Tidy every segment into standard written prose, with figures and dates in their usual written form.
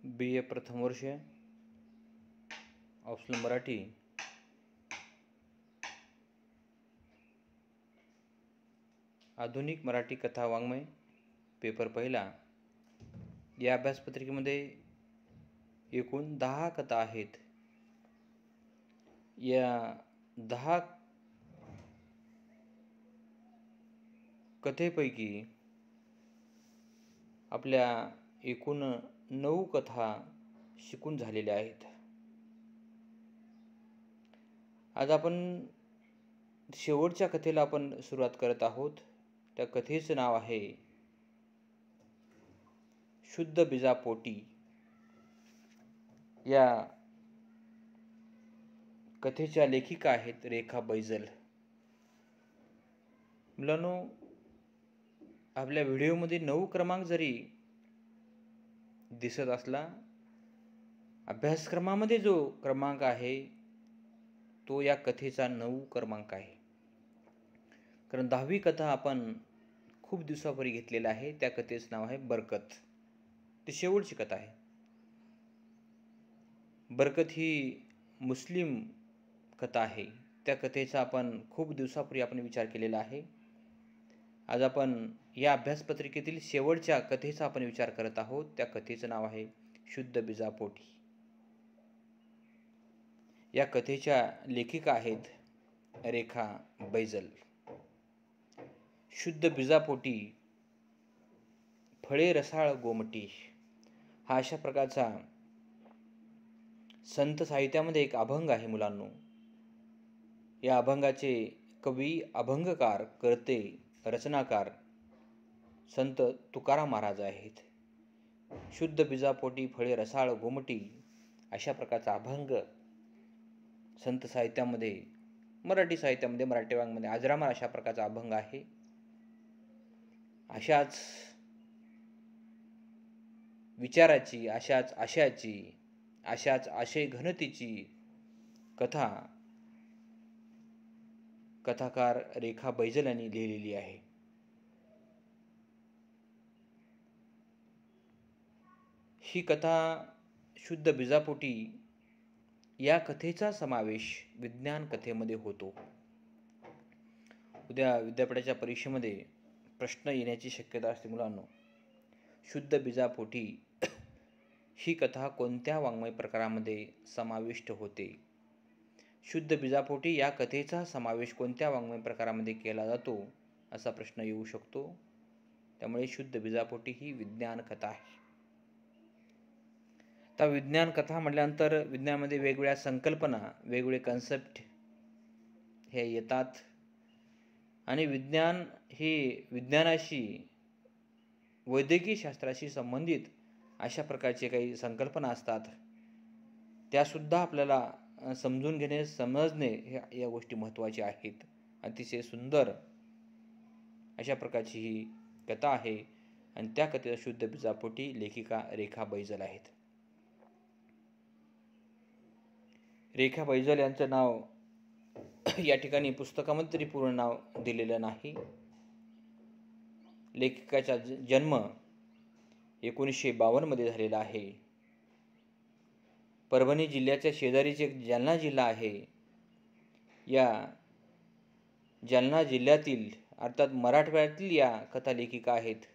BA प्रथम वर्ष, optional Marathi, आधुनिक मराठी कथा वाङ्मय, पेपर पहिला. या अभ्यासपत्रिकेमध्ये एकूण 10 कथा आहेत. या 10 कथेपैकी आपल्या एकूण 9 कथा शिकून झालेल्या आहेत. आज आपण शेवटच्या कथेला आपण सुरुवात करत आहोत. त्या कथेचं नाव आहे शुद्ध बीजापोटी. या कथेच्या लेखिका आहेत रेखा बैजल. मुलांनो, आपल्या व्हिडिओमध्ये 9 क्रमांक जरी दिसत असला, अभ्यासक्रमामध्ये जो क्रमांक आहे तो या कथेचा 9 क्रमांक आहे. कारण 10वी कथा आपण खूप दिवसापूर्वी घेतलेला आहे. त्या कथेचं नाव आहे बरकत. ती शेवटची कथा आहे. बरकत ही मुस्लिम कथा आहे. त्या कथेचा आपण खूप दिवसापूर्वी आपण विचार केलेला आहे. आज आपण या अभ्यासपत्रिकेतील शेवटच्या कथेचा आपण विचार करत आहोत. त्या कथेचं नाव आहे शुद्ध बीजापोटी. या कथेच्या लेखिका आहेत रेखा बैजल. शुद्ध बीजापोटी फळे रसाळ गोमटी हा अशा प्रकारचा संत साहित्यामध्ये एक अभंग आहे मुलांनो. या अभंगाचे कवी, अभंगकार, कर्ते, रचनाकार संत तुकाराम महाराज आहेत. शुद्ध बीजापोटी फळे रसाळ गोमटी अशा प्रकारचा अभंग संत साहित्यामध्ये, मराठी साहित्यामध्ये, मराठी वाङ्मयामध्ये अजरामर अशा प्रकारचा अभंग आहे. अशाच विचाराची, अशाच आशयाची, अशाच आशय घनतेची कथा कथाकार रेखा बैजल यांनी लिहिलेली आहे. ही कथा शुद्ध बीजापोटी या कथेचा समावेश विज्ञान कथेमध्ये होतो. उद्या विद्यापीठाच्या परीक्षेमध्ये प्रश्न येण्याची शक्यता असते मुलांनो. शुद्ध बीजापोटी ही कथा कोणत्या वाङ्मय प्रकारामध्ये समाविष्ट होते? शुद्ध बीजापोटी या कथेचा समावेश कोणत्या वाङ्मय प्रकारामध्ये केला जातो असा प्रश्न येऊ शकतो. त्यामुळे शुद्ध बीजापोटी ही विज्ञान कथा आहे. तर विज्ञान कथा म्हटल्यानंतर विज्ञानामध्ये वेगवेगळ्या संकल्पना, वेगवेगळे कन्सेप्ट हे येतात आणि विज्ञान हे विज्ञानाशी, वैद्यकीय शास्त्राशी संबंधित अशा प्रकारचे काही संकल्पना असतात. त्यासुद्धा आपल्याला समजून घेणे, समजणे या गोष्टी महत्त्वाच्या आहेत. अतिशय सुंदर अशा प्रकारची ही कथा आहे आणि त्या कथेचा शुद्ध बीजापोटी लेखिका रेखा बैजल आहेत. रेखा बैजल यांचं नाव या ठिकाणी पुस्तकामध्ये तरी पूर्ण नाव दिलेलं नाही. लेखिकाचा जन्म 1952 मध्ये झालेला आहे. परभणी जिल्ह्याच्या शेजारीच एक जालना जिल्हा आहे. या जालना जिल्ह्यातील अर्थात मराठवाड्यातील या कथा लेखिका आहेत.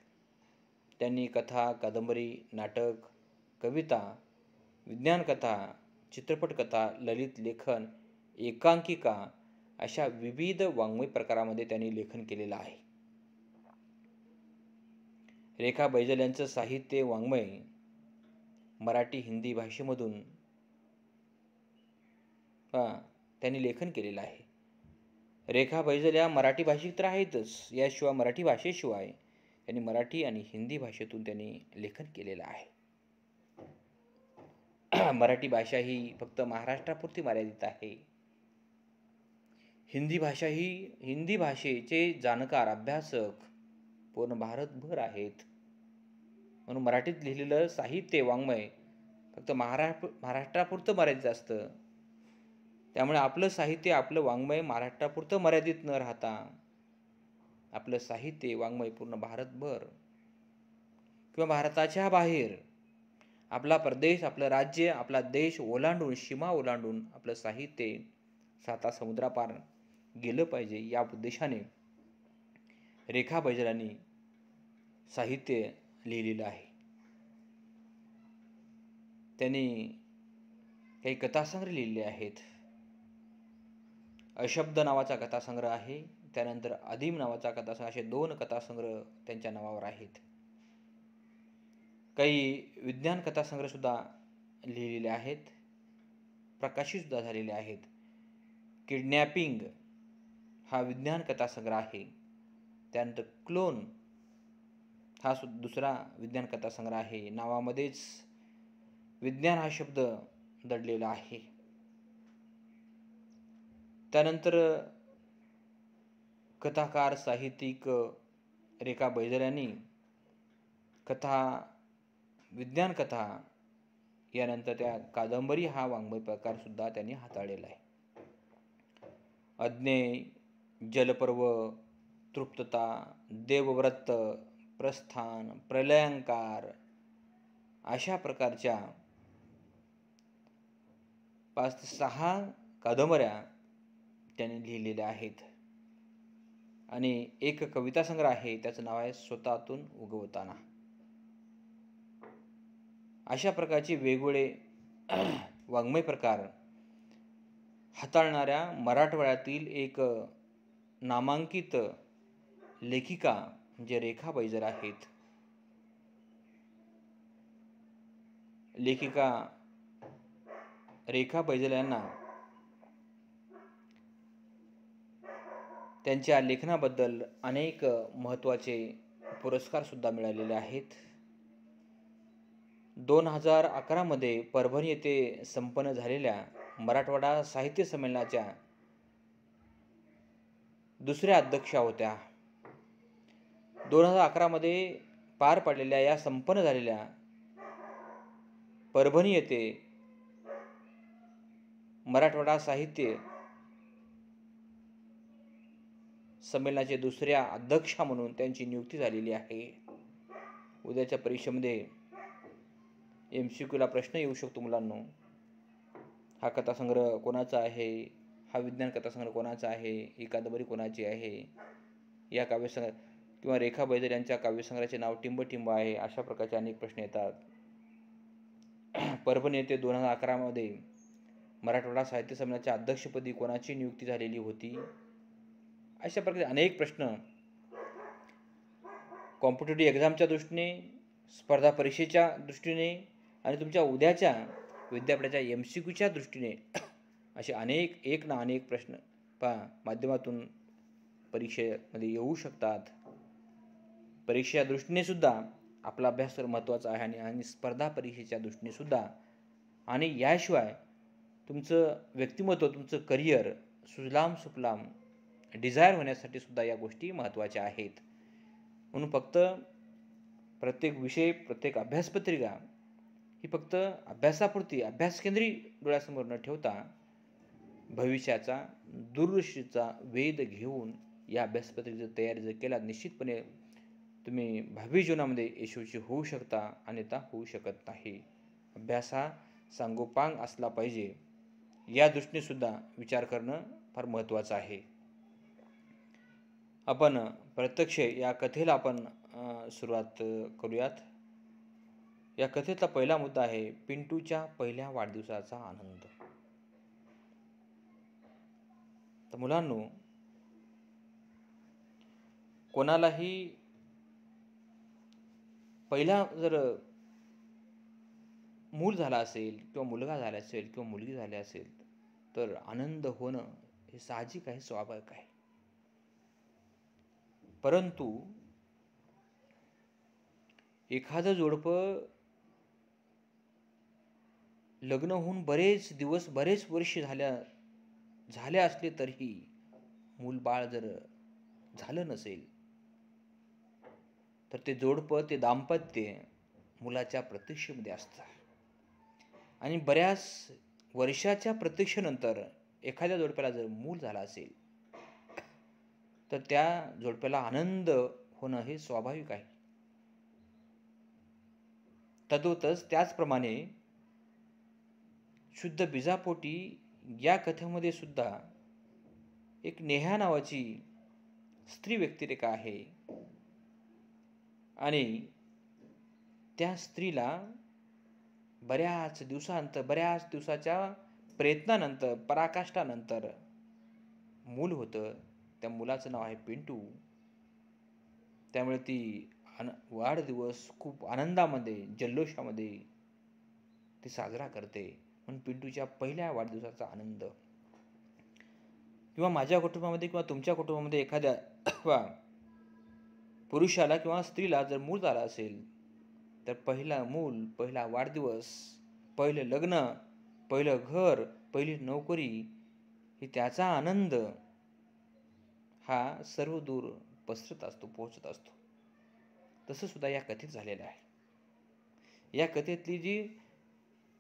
त्यांनी कथा, कादंबरी, नाटक, कविता, विज्ञान कथा, चित्रपट कथा, ललित लेखन, एकांकिका अशा विविध वाङ्मय प्रकारामध्ये त्यांनी लेखन केलेलं आहे. रेखा बैजल यांचं साहित्य वाङ्मय मराठी, हिंदी भाषेमधून त्यांनी लेखन केलेलं आहे. रेखा बैजल या मराठी भाषिक तर आहेतच, याशिवाय मराठी भाषेशिवाय त्यांनी मराठी आणि हिंदी भाषेतून त्यांनी लेखन केलेलं आहे. मराठी भाषा ही फक्त महाराष्ट्रापुरती मर्यादित आहे. हिंदी भाषेचे जाणकार, अभ्यासक पूर्ण भारतभर आहेत. म्हणून मराठीत लिहिलेलं साहित्य, वाङ्मय फक्त महाराष्ट्रापुरतं मर्यादित असतं. त्यामुळे आपलं साहित्य, आपलं वाङ्मय महाराष्ट्रापुरतं मर्यादित न राहता आपलं साहित्य, वाङ्मय पूर्ण भारतभर किंवा भारताच्या बाहेर आपला प्रदेश, आपलं राज्य, आपला देश ओलांडून, सीमा ओलांडून आपलं साहित्य 7 समुद्रापार गेलं पाहिजे या उद्देशाने रेखा बैजलांनी साहित्य लिहिलेलं आहे. त्यांनी काही कथासंग्रह लिहिलेले आहेत. अशब्द नावाचा कथासंग्रह आहे, त्यानंतर अदीम नावाचा कथासंग्रह, असे 2 कथासंग्रह त्यांच्या नावावर आहेत. काही विज्ञान कथासंग्रह सुद्धा लिहिलेले आहेत, प्रकाशित सुद्धा झालेले आहेत. किडनॅपिंग हा विज्ञान कथासंग्रह आहे. त्यानंतर क्लोन हा दुसरा विज्ञान कथासंग्रह आहे. नावामध्येच विज्ञान हा शब्द दडलेला आहे. त्यानंतर कथाकार साहित्यिक रेखा बैजल यांनी कथा, विज्ञान कथा, यानंतर त्या कादंबरी हा वाङ्मय प्रकार सुद्धा त्यांनी हाताळलेला आहे. अज्ञेय, जलपर्व, तृप्तता, देवव्रत, प्रस्थान, प्रलयंकार अशा प्रकारच्या 5 ते 6 कादंबऱ्या त्यांनी लिहिलेल्या आहेत. आणि एक कविता संग्रह आहे, त्याचं नाव आहे स्वतःतून उगवताना. अशा प्रकारचे वेगवेगळे वाङ्मय प्रकार हाताळणाऱ्या मराठवाड्यातील एक नामांकित लेखिका म्हणजे रेखा बैजल आहेत. लेखिका रेखा बैजल यांना त्यांच्या लेखनाबद्दल अनेक महत्त्वाचे पुरस्कार सुद्धा मिळालेले आहेत. 2011 मध्ये परभणी येथे संपन्न झालेल्या मराठवाडा साहित्य संमेलनाच्या दुसऱ्या अध्यक्षा होत्या. 2011 मध्ये पार पडलेल्या या संपन्न झालेल्या परभणी येथे मराठवाडा साहित्य संमेलनाचे दुसऱ्या अध्यक्षा म्हणून त्यांची नियुक्ती झालेली आहे. उद्याच्या परीक्षेमध्ये MCQ ला प्रश्न येऊ शकतो मुलांनो. हा कथासंग्रह कोणाचा आहे, हा विज्ञान कथासंग्रह कोणाचा आहे, ही कादंबरी कोणाची आहे, या काव्यसंग्रह किंवा रेखा बैजल यांच्या काव्यसंग्रहाचे नाव टिंब आहे. अशा प्रकारचे अनेक प्रश्न येतात. परभणी येथे 2011 मध्ये मराठवाडा साहित्य संमेलनाच्या अध्यक्षपदी कोणाची नियुक्ती झालेली होती. अशा प्रकारे अनेक प्रश्न कॉम्पिटिटिव्ह एक्झामच्या दृष्टीने, स्पर्धा परीक्षेच्या दृष्टीने आणि तुमच्या उद्याच्या विद्यापीठाच्या MCQच्या दृष्टीने असे अनेक प्रश्न माध्यमातून परीक्षेमध्ये येऊ शकतात. परीक्षेच्या दृष्टीने सुद्धा आपला अभ्यास महत्त्वाचा आहे आणि स्पर्धा परीक्षेच्या दृष्टीने सुद्धा. आणि याशिवाय तुमचं व्यक्तिमत्व, तुमचं करिअर सुजलाम सुफलाम डिझायर होण्यासाठी सुद्धा या गोष्टी महत्त्वाच्या आहेत. म्हणून फक्त प्रत्येक विषय, प्रत्येक अभ्यासपत्रिका ही फक्त अभ्यासापुरती, अभ्यासकेंद्री डोळ्यासमोर न ठेवता भविष्याचा, दूरदृष्टीचा वेध घेऊन या अभ्यासपत्रिकेची तयारी जर केला, निश्चितपणे तुम्ही भावी जीवनामध्ये यशस्वी होऊ शकता, अन्यथा होऊ शकत नाही. अभ्यास हा सांगोपांग असला पाहिजे, या दृष्टीने सुद्धा विचार करणं फार महत्त्वाचं आहे. आपण प्रत्यक्ष या कथेला आपण सुरुवात करूयात. या कथेचा पहिला मुद्दा आहे पिंटूच्या पहिल्या वाढदिवसाचा आनंद. तर मुलांनो, कोणालाही पहिला जर मूल झाला असेल किंवा मुलगा झाला असेल किंवा मुलगी झाली असेल तर आनंद होणं हे साहजिक आहे, स्वाभाविक आहे. परंतु एखादं जोडपं लग्न होऊन बरेच दिवस, बरेच वर्ष झाले असले तरीही मूलबाळ जर झालं नसेल तर ते जोडपं, ते दाम्पत्य मुलाच्या प्रतीक्षेमध्ये असतं. आणि बऱ्याच वर्षाच्या प्रतीक्षेनंतर एखाद्या जोडप्याला जर मूल झालं असेल तर त्या जोडप्याला आनंद होणं हे स्वाभाविक आहे. तद्वतच त्याचप्रमाणे शुद्ध बीजापोटी या कथेमध्ये सुद्धा एक नेहा नावाची स्त्री व्यक्तिरेखा आहे आणि त्या स्त्रीला बऱ्याच दिवसाच्या प्रयत्नानंतर, पराकाष्ठानंतर मूल होतं. त्या मुलाचं नाव आहे पिंटू. त्यामुळे ती वाढदिवस खूप आनंदामध्ये, जल्लोषामध्ये ती साजरा करते. म्हणून पिंटूच्या पहिल्या वाढदिवसाचा आनंद. किंवा माझ्या कुटुंबामध्ये किंवा तुमच्या कुटुंबामध्ये एखाद्या पुरुषाला किंवा स्त्रीला जर मूल झालं असेल तर पहिला मूल, पहिला वाढदिवस, पहिलं लग्न, पहिलं घर, पहिली नोकरी ही त्याचा आनंद हा सर्व दूर पसरत असतो, पोहोचत असतो. तसं सुद्धा या कथेत झालेलं आहे. या कथेतली जी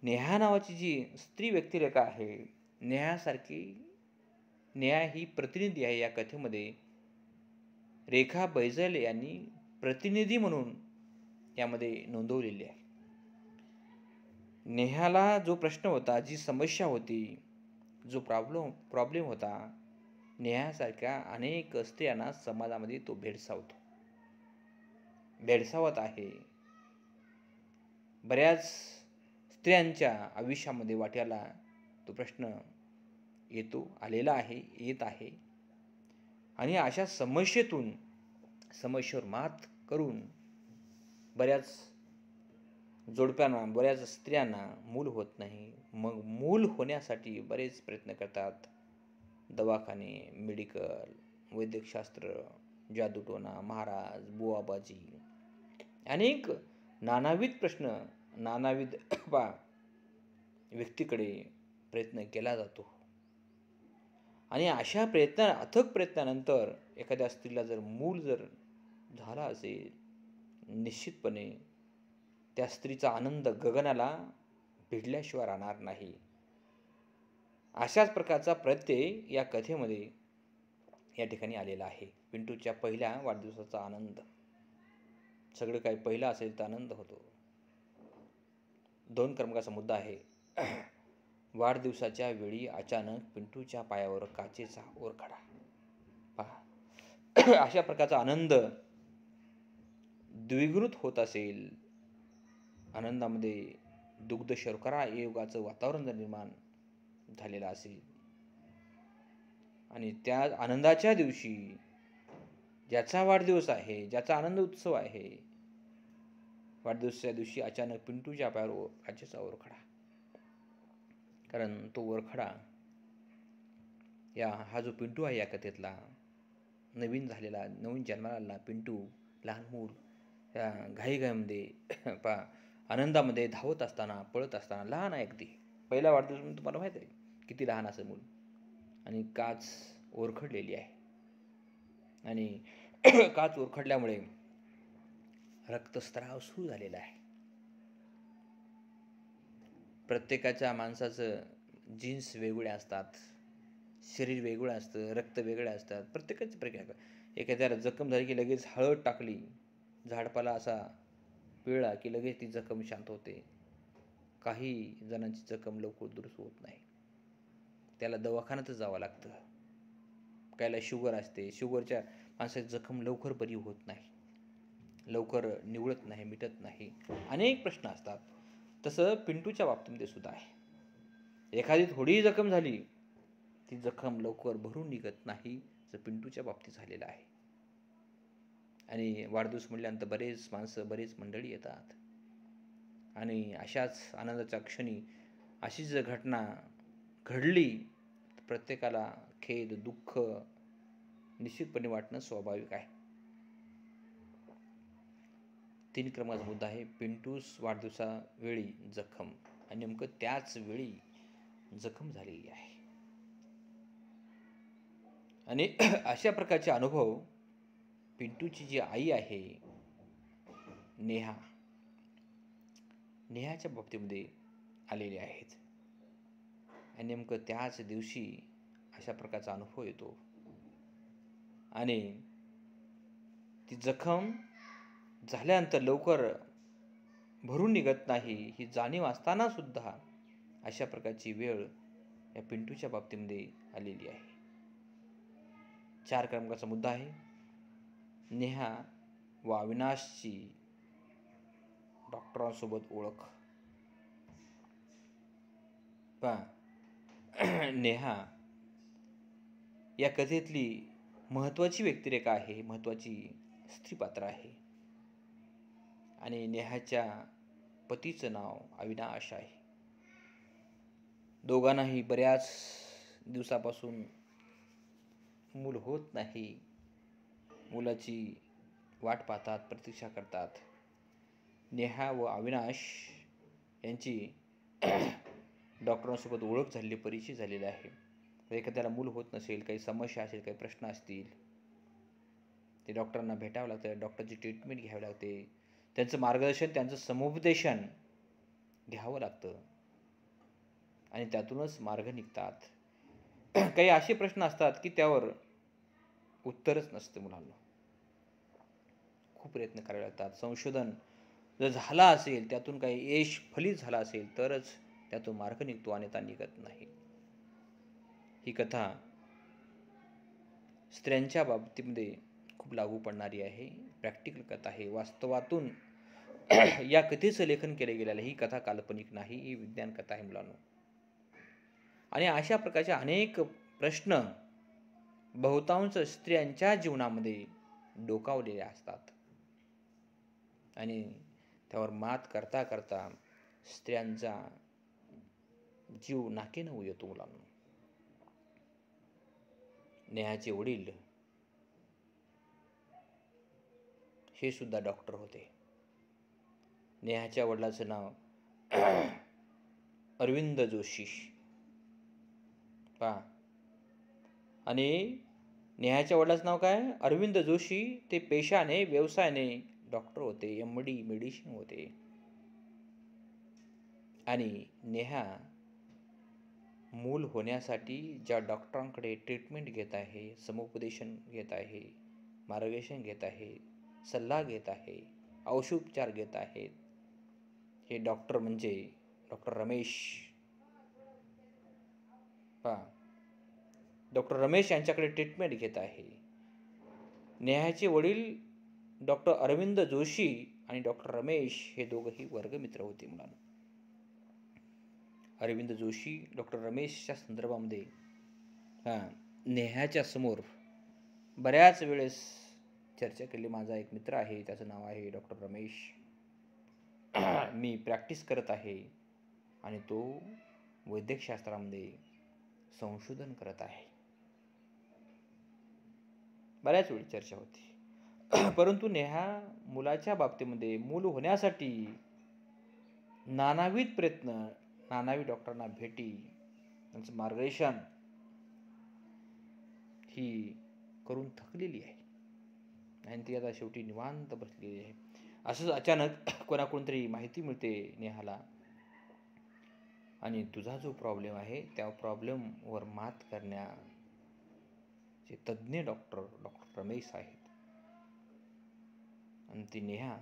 नेहा नावाची जी स्त्री व्यक्तिरेखा आहे, नेहा ही प्रतिनिधी आहे. या कथेमध्ये रेखा बैजल यांनी प्रतिनिधी म्हणून यामध्ये नोंदवलेली आहे. नेहाला जो प्रश्न होता, जी समस्या होती, जो प्रॉब्लेम होता, नेहासारख्या अनेक स्त्रियांना समाजामध्ये तो भेडसावत आहे. बऱ्याच स्त्रियांच्या आयुष्यामध्ये वाट्याला तो प्रश्न येत आहे आणि अशा समस्येवर मात करून बऱ्याच जोडप्यांना, बऱ्याच स्त्रियांना मूल होत नाही. मग मूल होण्यासाठी बरेच प्रयत्न करतात. दवाखाने, मेडिकल, वैद्यकशास्त्र, जादूटोणा, महाराज, बुवाबाजी, अनेक नानाविध प्रश्न, नानाविध व्यक्तीकडे प्रयत्न केला जातो. आणि अशा अथक प्रयत्नानंतर एखाद्या स्त्रीला जर मूल झाला असेल, निश्चितपणे त्या स्त्रीचा आनंद गगनाला भिडल्याशिवाय राहणार नाही. अशाच प्रकारचा प्रत्यय या कथेमध्ये या ठिकाणी आलेला आहे. पिंटूच्या पहिल्या वाढदिवसाचा आनंद. सगळं काही पहिला असेल तर आनंद होतो. 2 क्रमांकाचा मुद्दा आहे. वाढदिवसाच्या वेळी अचानक पिंटूच्या पायावर काचेचा ओरखडा. पहा, अशा प्रकारचा आनंद द्विगुणित होत असेल, आनंदामध्ये दुग्ध शर्करा योगाचं वातावरण जर निर्माण झालेलं असेल आणि त्या आनंदाच्या दिवशी ज्याचा वाढदिवस आहे, ज्याचा आनंद उत्सव आहे, वाढदिवसाच्या दिवशी अचानक पिंटूच्या पायावर काचेचा ओरखडा. कारण तो ओरखडा हा जो पिंटू आहे या कथेतला, नवीन जन्माला आलेला पिंटू, लहान मूल, त्या घाईघाईमध्ये आनंदामध्ये धावत असताना, पळत असताना, लहान आहे अगदी, पहिला वाढदिवस म्हणून तुम्हाला माहिती आहे किती लहान असं मूल, आणि काच ओरखडलेली आहे. आणि काच ओरखडल्यामुळे रक्तस्राव सुरू झालेला आहे. प्रत्येकाच्या माणसाचं जीन्स वेगवेगळे असतात, शरीर वेगळं असतं, रक्त वेगळं असतात, प्रत्येकाचे प्रकार. एखाद्याला जखम झाली की लगेच हळद टाकली, झाडपाला असा पिळला की लगेच ती जखम शांत होते. काही जणांची जखम लवकर दुरुस्त होत नाही, त्याला दवाखान्यातच जावं लागतं. काहीला शुगर असते, शुगरच्या माणसाची जखम लवकर बरी होत नाही, लवकर निवळत नाही, मिटत नाही, अनेक प्रश्न असतात. तसं पिंटूच्या बाबतीमध्ये सुद्धा आहे. एखादी थोडी जखम झाली, ती जखम लवकर भरून निघत नाही, जर पिंटूच्या बाबतीत झालेलं आहे. आणि वाढदिवस म्हटल्यानंतर बरेच माणसं, बरेच मंडळी येतात आणि अशाच आनंदाच्या क्षणी अशी जर घटना घडली तर प्रत्येकाला खेद, दुःख निश्चितपणे वाटणं स्वाभाविक आहे. 3 क्रमांकाचा मुद्दा आहे. पिंटूस वाढदिवसावेळी जखम, आणि नेमकं त्याच वेळी जखम झालेली आहे. आणि अशा प्रकारचे अनुभव पिंटूची जी आई आहे नेहाच्या बाबतीमध्ये आलेले आहेत. आणि नेमकं त्याच दिवशी अशा प्रकारचा अनुभव येतो आणि ती जखम झाल्यानंतर लवकर भरून निघत नाही ही जाणीव असताना सुद्धा अशा प्रकारची वेळ या पिंटूच्या बाबतीमध्ये आलेली आहे. 4 क्रमांकाचा मुद्दा आहे नेहा व अविनाशची डॉक्टरांसोबत ओळख. नेहा या कथेतली महत्त्वाची व्यक्तिरेखा आहे, महत्त्वाची स्त्रीपात्र आहे. आणि नेहाच्या पतीचं नाव अविनाश आहे. दोघांनाही बऱ्याच दिवसापासून मूल होत नाही. मुलाची वाट पाहतात, प्रतीक्षा करतात. नेहा व अविनाश यांची डॉक्टरांसोबत ओळख झालेली, परिचय झालेला आहे. एखाद्याला मूल होत नसेल, काही समस्या असेल, काही प्रश्न असतील, ते डॉक्टरांना भेटावं लागतं, डॉक्टरची ट्रीटमेंट घ्यावी लागते, त्यांचं मार्गदर्शन, त्यांचं समुपदेशन घ्यावं लागतं आणि त्यातूनच मार्ग निघतात. काही असे प्रश्न असतात की त्यावर उत्तरच नसतं मुलांना. खूप प्रयत्न करावे लागतात. संशोधन जर झाला असेल, त्यातून काही यश फलित झाला असेल तरच त्यातून मार्ग निघतो, अन्यथा निघत नाही. ही कथा स्त्रियांच्या बाबतीमध्ये खूप लागू पडणारी आहे. प्रॅक्टिकल कथा आहे. वास्तवातून या कथेचं लेखन केलं गेलेलं आहे. ही कथा काल्पनिक नाही, ही विज्ञान कथा आहे मुलांनो. आणि अशा प्रकारचे अनेक प्रश्न बहुतांश स्त्रियांच्या जीवनामध्ये डोकावलेले असतात आणि त्यावर मात करता करता स्त्रियांचा जीव नाकेनऊ येतो मुलांना. नेहाचे वडील हे सुद्धा डॉक्टर होते. नेहाच्या वडिलाचं नाव अरविंद जोशी. आणि नेहाच्या वडिलाचं नाव काय? अरविंद जोशी. ते पेशाने, व्यवसायाने डॉक्टर होते, MD मेडिसिन होते. आणि नेहा मूल होण्यासाठी ज्या डॉक्टरांकडे ट्रीटमेंट घेत आहे, समुपदेशन घेत आहे, मार्गदर्शन घेत आहे, सल्ला घेत आहे, औषधोपचार घेत आहेत, हे डॉक्टर म्हणजे डॉक्टर रमेश. डॉक्टर रमेश यांच्याकडे ट्रीटमेंट घेत आहे. नेहाचे वडील डॉक्टर अरविंद जोशी आणि डॉक्टर रमेश हे दोघंही वर्गमित्र होते मुलांना. अरविंद जोशी डॉक्टर रमेशच्या संदर्भामध्ये नेहाच्या समोर बऱ्याच वेळेस चर्चा केली. माझा एक मित्र आहे, त्याचं नाव आहे डॉक्टर रमेश. मी प्रॅक्टिस करत आहे आणि तो वैद्यकशास्त्रामध्ये संशोधन करत आहे. बऱ्याच वेळी चर्चा होती. परंतु नेहा मुलाच्या बाबतीमध्ये मूल होण्यासाठी नानाविध प्रयत्न, नानाविध डॉक्टरांना भेटी, त्यांचं मार्गदर्शन ही करून थकलेली आहे आणि ती आता शेवटी निवांत बसलेली आहे. असंच अचानक कोणाकोणतरी माहिती मिळते नेहाला आणि तुझा जो प्रॉब्लेम आहे त्या प्रॉब्लेमवर मात करण्याचे तज्ज्ञ डॉक्टर रमेश आहेत. आणि ती नेहा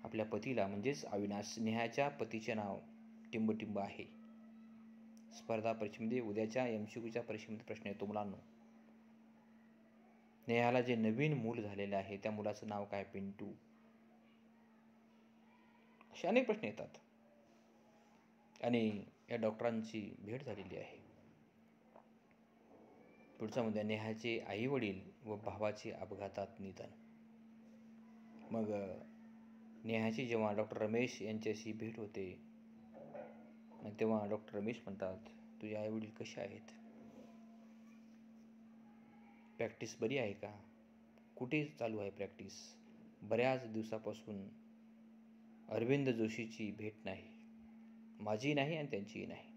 आपल्या पतीला, म्हणजेच अविनाश, नेहाच्या पतीचे नाव टिंबटिंब आहे. स्पर्धा परीक्षेमध्ये उद्याच्या MCQच्या परीक्षेमध्ये प्रश्न येतो मुलांनो. नेहाला जे नवीन मूल झालेलं आहे त्या मुलाचं नाव काय? पिंटू. असे अनेक प्रश्न येतात. आणि या डॉक्टरांची भेट झालेली आहे. पुढचा मुद्दा, नेहाचे आई वडील व भावाचे अपघातात निधन. मग नेहाची जेव्हा डॉक्टर रमेश यांच्याशी भेट होते तेव्हा डॉक्टर रमेश म्हणतात, तुझे आई वडील कसे आहेत? प्रॅक्टिस बरी आहे का? कुठे चालू आहे प्रॅक्टिस? बऱ्याच दिवसापासून अरविंद जोशीची भेट नाही, माझी नाही आणि त्यांचीही नाही.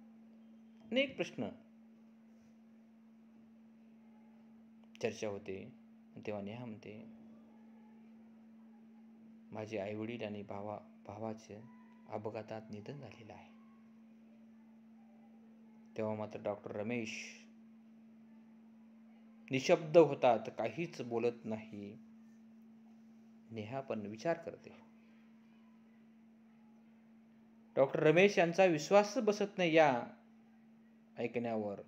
अनेक प्रश्न चर्चा होते. तेव्हा नेहा म्हणते, माझे आईवडील आणि भावाचे अपघातात निधन झालेलं आहे. तेव्हा मात्र डॉक्टर रमेश निशब्द होतात, काहीच बोलत नाही. नेहा पण विचार करते. डॉक्टर रमेश यांचा विश्वास बसत नाही या ऐकण्यावर.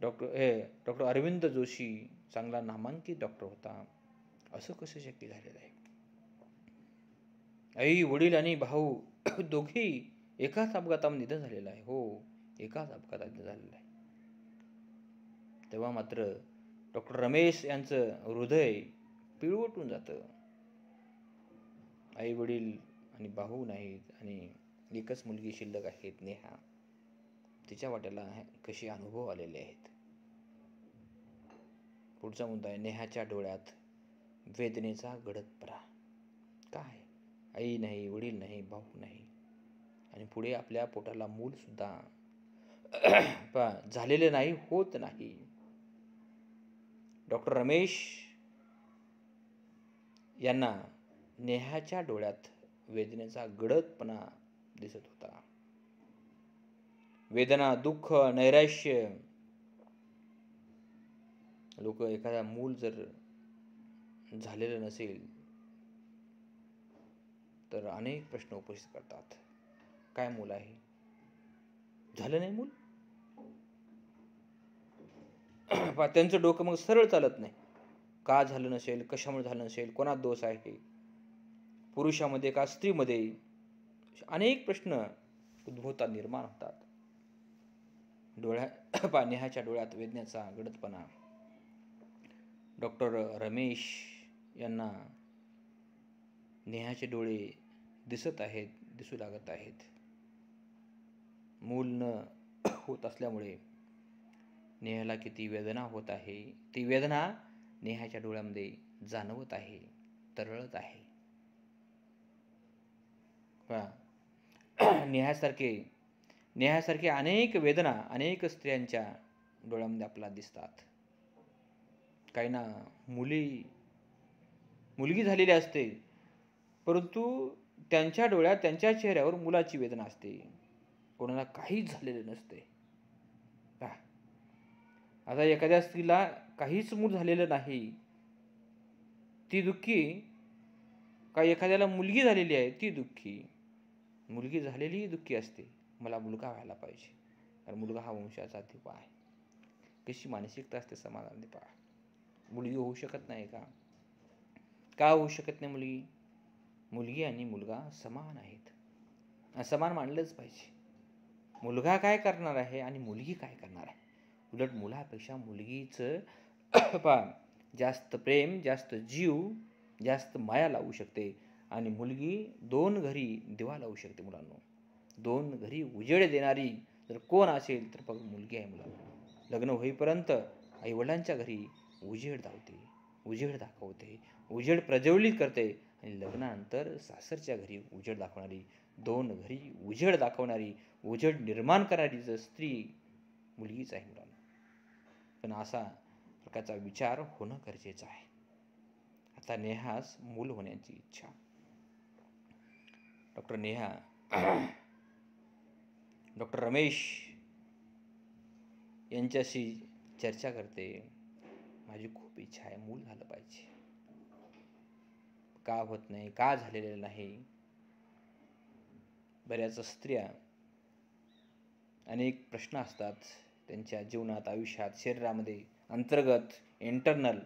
डॉक्टर अरविंद जोशी चांगला नामांकित डॉक्टर होता, असं कसं शक्य झालेलं आहे? आई वडील आणि भाऊ दोघेही एकाच अपघातामध्ये निधन झालेलं आहे. हो, एकाच अपघातात निधन झालेलं आहे. तेव्हा मात्र डॉक्टर रमेश यांचं हृदय पिळवटून जातं. आई वडील आणि भाऊ नाहीत आणि एकच मुलगी शिल्लक आहेत, नेहा. तिच्या वाट्याला कसे अनुभव आलेले आहेत. पुढचा मुद्दा आहे, नेहाच्या डोळ्यात वेदनेचा गडदपणा. काय? आई नाही, वडील नाही, भाऊ नाही, आणि पुढे आपल्या पोटाला मूल सुद्धा झालेले नाही, होत नाही. डॉक्टर रमेश यांना नेहाच्या डोळ्यात वेदनेचा गडदपणा दिसत होता. वेदना, दुःख, नैराश्य. लोक एखादा मूल जर झालेलं नसेल तर अनेक प्रश्न उपस्थित करतात. काय मूल आहे? झालं नाही मूल? त्यांचं डोकं मग सरळ चालत नाही. का झालं नसेल, कशामुळे झालं नसेल, कोणात दोष आहे, पुरुषामध्ये का स्त्रीमध्ये? अनेक प्रश्न उद्भवतात, निर्माण होतात. नेहाच्या डोळ्यात वेदनेचा गडदपणा. डॉक्टर रमेश यांना नेहाचे डोळे दिसू लागत आहेत. मूल न होत असल्यामुळे नेहाला किती वेदना होत आहे, ती वेदना नेहाच्या डोळ्यामध्ये जाणवत आहे, तरळत आहे. नेहासारखे अनेक वेदना अनेक स्त्रियांच्या डोळ्यामध्ये आपल्याला दिसतात. काहींना मुलगी झालेली असते, परंतु त्यांच्या डोळ्यात, त्यांच्या चेहऱ्यावर मुलाची वेदना असते. कोणाला काहीच झालेलं नसते. आता एखाद्या स्त्रीला काहीच मूल झालेलं नाही, ती दुःखी, का एखाद्याला मुलगी झालेली आहे ती दुःखी? मुलगी झालेलीही दुःखी असते, मला मुलगा व्हायला पाहिजे, कारण मुलगा हा वंशाचा दिवा आहे. कशी मानसिकता असते समाजामध्ये पहा. मुलगी होऊ शकत नाही का? का होऊ शकत नाही मुलगी? मुलगी आणि मुलगा समान आहेत, समान मानलंच पाहिजे. मुलगा काय करणार आहे आणि मुलगी काय करणार आहे? उलट मुलापेक्षा मुलगीचं जास्त प्रेम, जास्त जीव, जास्त माया लावू शकते, आणि मुलगी 2 घरी दिवा लावू शकते. मुलांनो, 2 घरी उजेड देणारी जर कोण असेल तर फक्त मुलगी आहे. मुलांना लग्न होईपर्यंत आईवडिलांच्या घरी उजेड लावते, उजेड दाखवते, उजेड प्रज्वलित करते, आणि लग्नानंतर सासरच्या घरी उजेड दाखवणारी, 2 घरी उजेड दाखवणारी, उजेड निर्माण करणारी जर स्त्री मुलगीच आहे. मुलांना पण असा प्रकारचा विचार होणं गरजेचं आहे. आता नेहास मूल होण्याची इच्छा. डॉक्टर रमेश यांच्याशी चर्चा करते. माझी खूप इच्छा आहे, मूल झालं पाहिजे. का होत नाही, का झालेलं नाही? बऱ्याच स्त्रिया अनेक प्रश्न असतात त्यांच्या जीवनात, आयुष्यात, शरीरामध्ये, अंतर्गत, इंटरनल.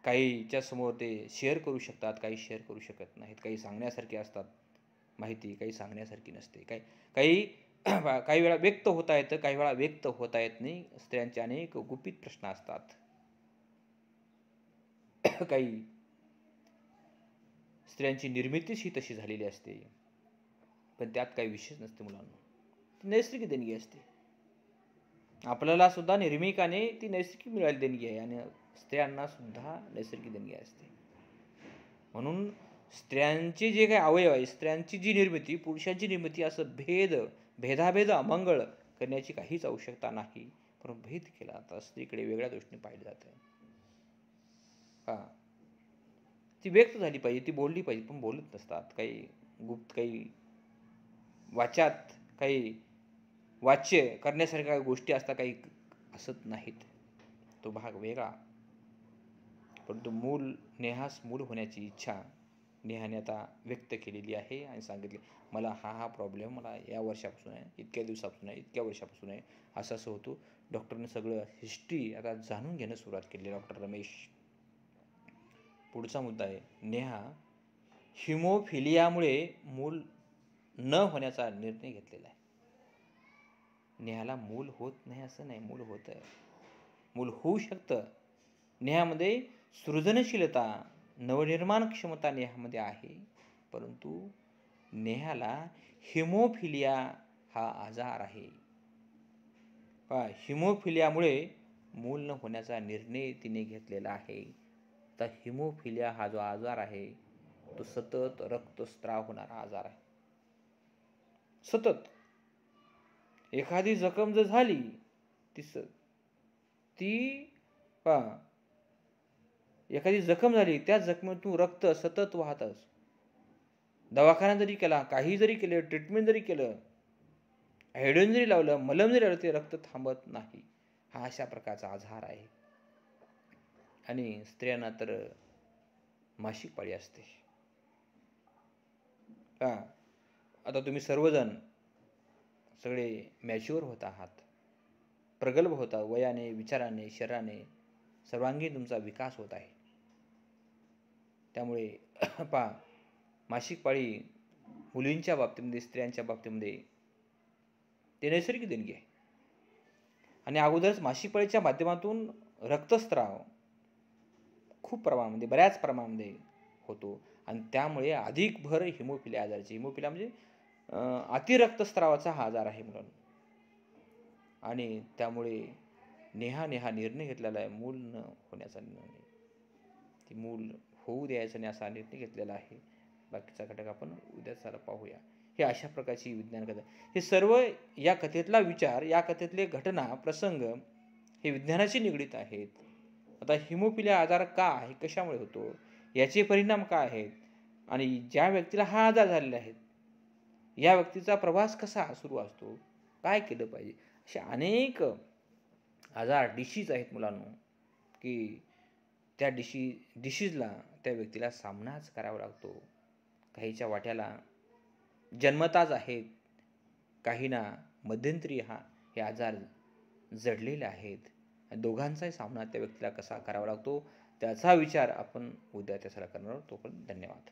काहीच्या समोर ते शेअर करू शकतात, काही शेअर करू शकत नाहीत. काही सांगण्यासारखी असतात माहिती, काही सांगण्यासारखी नसते. काही वेळा व्यक्त होता येतं, काही वेळा व्यक्त होता येत नाही. स्त्रियांचे अनेक गुपित प्रश्न असतात. काही स्त्रियांची निर्मितीच ही तशी झालेली असते, पण त्यात काही विशेष नसते. मुलांना ती नैसर्गिक देणगी असते. आपल्याला सुद्धा निर्मिकाने ती नैसर्गिक मिळालेली देणगी आहे, आणि स्त्रियांना सुद्धा नैसर्गिक देणगी असते. म्हणून स्त्रियांचे जे काही अवयव आहे, स्त्रियांची जी निर्मिती, पुरुषांची निर्मिती, असं भेदाभेद अमंगळ करण्याची काहीच आवश्यकता नाही. पण भेद केला तर स्त्रीकडे वेगळ्या दृष्टीने पाहिलं जातं. ती व्यक्त झाली पाहिजे, ती बोलली पाहिजे, पण बोलत नसतात. काही गुप्त, काही वाच्यात, काही वाच्य करण्यासारख्या काही गोष्टी असतात, काही असत नाहीत. तो भाग वेगळा. परंतु नेहास मूल होण्याची इच्छा नेहाने आता व्यक्त केलेली आहे आणि सांगितले मला हा प्रॉब्लेम मला या वर्षापासून आहे, इतक्या दिवसापासून आहे, इतक्या वर्षापासून आहे, असं होतो. डॉक्टरने सगळं हिस्ट्री आता जाणून घेणं सुरुवात केली. डॉक्टर रमेश. पुढचा मुद्दा आहे, नेहा हिमोफिलियामुळे मूल न होण्याचा निर्णय घेतलेला आहे. नेहाला मूल होत नाही असं नाही, मूल होत आहे, मूल होऊ शकतं. नेहामध्ये सृजनशीलता, नवनिर्माण क्षमता नेहामध्ये आहे, परंतु नेहाला हिमोफिलिया हा आजार आहे. हिमोफिलियामुळे मूल न होण्याचा निर्णय तिने घेतलेला आहे. तर हिमोफिलिया हा जो आजार आहे तो सतत रक्तस्राव होणारा आजार आहे. सतत एखादी जखम जर झाली एखादी जखम झाली, त्या जखमेतून रक्त सतत वाहतच. दवाखाना जरी केला, काही जरी केलं, ट्रीटमेंट जरी केलं, आयोडीन जरी लावलं, मलम जरी लावलं, ते रक्त थांबत नाही. हा अशा प्रकारचा आजार आहे. आणि स्त्रियांना तर मासिक पाळी असते. आता तुम्ही सर्वजण सगळे मॅच्युअर होत आहात, प्रगल्भ होता, वयाने, विचाराने, शरीराने सर्वांगीण तुमचा विकास होत आहे. त्यामुळे मासिक पाळी मुलींच्या बाबतीमध्ये, स्त्रियांच्या बाबतीमध्ये ते नैसर्गिक देणगी आहे. आणि अगोदरच मासिक पाळीच्या माध्यमातून रक्तस्राव खूप प्रमाणामध्ये, बऱ्याच प्रमाणामध्ये होतो आणि त्यामुळे अधिक भर हिमोफिलिया आजाराची. हिमोफिलिया म्हणजे अतिरक्तस्रावाचा हा आजार आहे मुलांना. आणि त्यामुळे नेहाने हा निर्णय घेतलेला आहे, मूल न होण्याचा निर्णय, ती मूल होऊ द्यायचं नाही असा निर्णय घेतलेला आहे. बाकीचा घटक आपण उद्या पाहूया. हे अशा प्रकारची विज्ञान कथा. हे सर्व या कथेतला विचार, या कथेतले घटना, प्रसंग हे विज्ञानाशी निगडीत आहेत. आता हिमोफिलिया आजार का आहे, कशामुळे होतो, याचे परिणाम काय आहेत, आणि ज्या व्यक्तीला हा आजार झालेला आहे या व्यक्तीचा प्रवास कसा सुरू असतो, काय केलं पाहिजे, असे अनेक आजार, डिसीज आहेत मुलांनो, की त्या डिसीजला त्या व्यक्तीला सामनाच करावा लागतो. काहीच्या वाट्याला जन्मताच आहेत, काहींना मध्यंतरी हे आजार जडलेले आहेत. दोघांचाही सामना त्या व्यक्तीला कसा करावा लागतो त्याचा विचार आपण उद्या त्याला करणार आहोत. तोपर्यंत धन्यवाद.